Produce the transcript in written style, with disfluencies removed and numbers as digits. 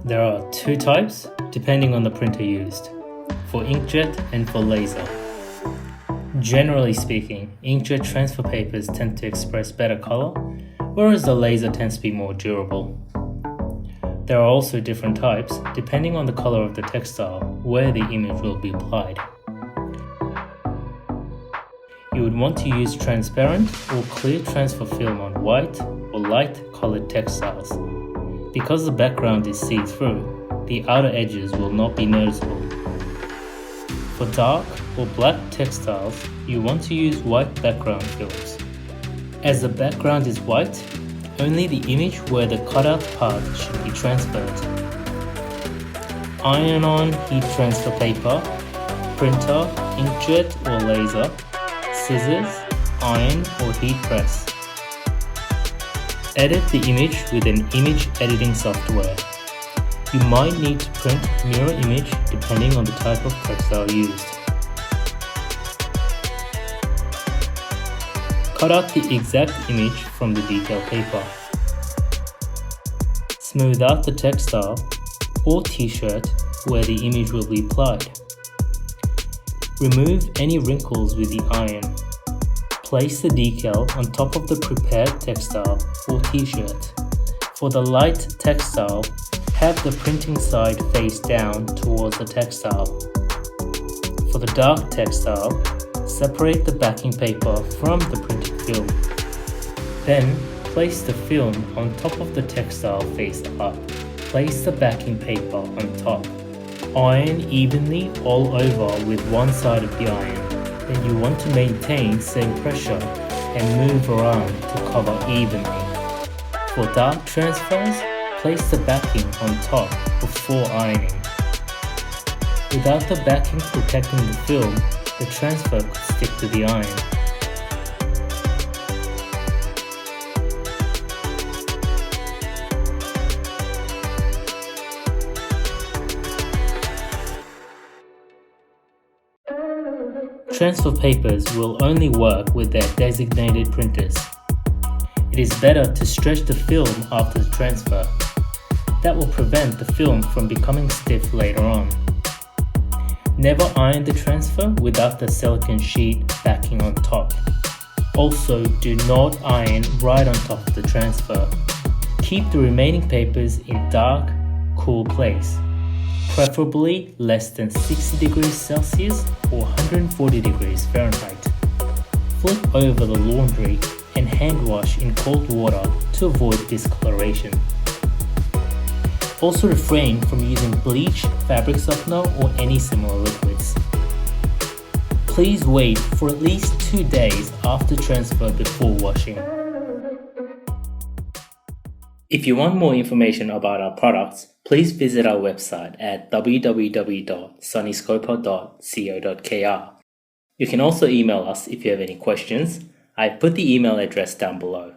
There are two types depending on the printer used, for inkjet and for laser. Generally speaking, inkjet transfer papers tend to express better color, whereas the laser tends to be more durable. There are also different types depending on the color of the textile where the image will be applied. You would want to use transparent or clear transfer film on white or light colored textiles. Because the background is see-through, the outer edges will not be noticeable. For dark or black textiles, you want to use white background films. As the background is white, only the image where the cutout part should be transferred. Iron-on heat transfer paper, printer, inkjet or laser, scissors, iron or heat press. Edit the image with an image editing software. You might need to print mirror image depending on the type of textile used. Cut out the exact image from the Decal paper. Smooth out the textile or t-shirt where the image will be applied. Remove any wrinkles with the iron. Place the decal on top of the prepared textile or t-shirt. For the light textile, have the printing side face down towards the textile. For the dark textile, separate the backing paper from the printed film. Then, place the film on top of the textile face up. Place the backing paper on top. Iron evenly all over with one side of the iron. Then you want to maintain same pressure and move around to cover evenly. For dark transfers, place the backing on top before ironing. Without the backing protecting the film, the transfer could stick to the iron. Transfer papers will only work with their designated printers. It is better to stretch the film after the transfer. That will prevent the film from becoming stiff later on. Never iron the transfer without the silicone sheet backing on top. Also, do not iron right on top of the transfer. Keep the remaining papers in dark, cool place, preferably less than 60 degrees Celsius or 140 degrees Fahrenheit. Flip over the laundry and hand wash in cold water to avoid discoloration. Also refrain from using bleach, fabric softener or any similar liquids. Please wait for at least 2 days after transfer before washing. If you want more information about our products, please visit our website at www.sunnyscopa.co.kr. You can also email us if you have any questions. I've put the email address down below.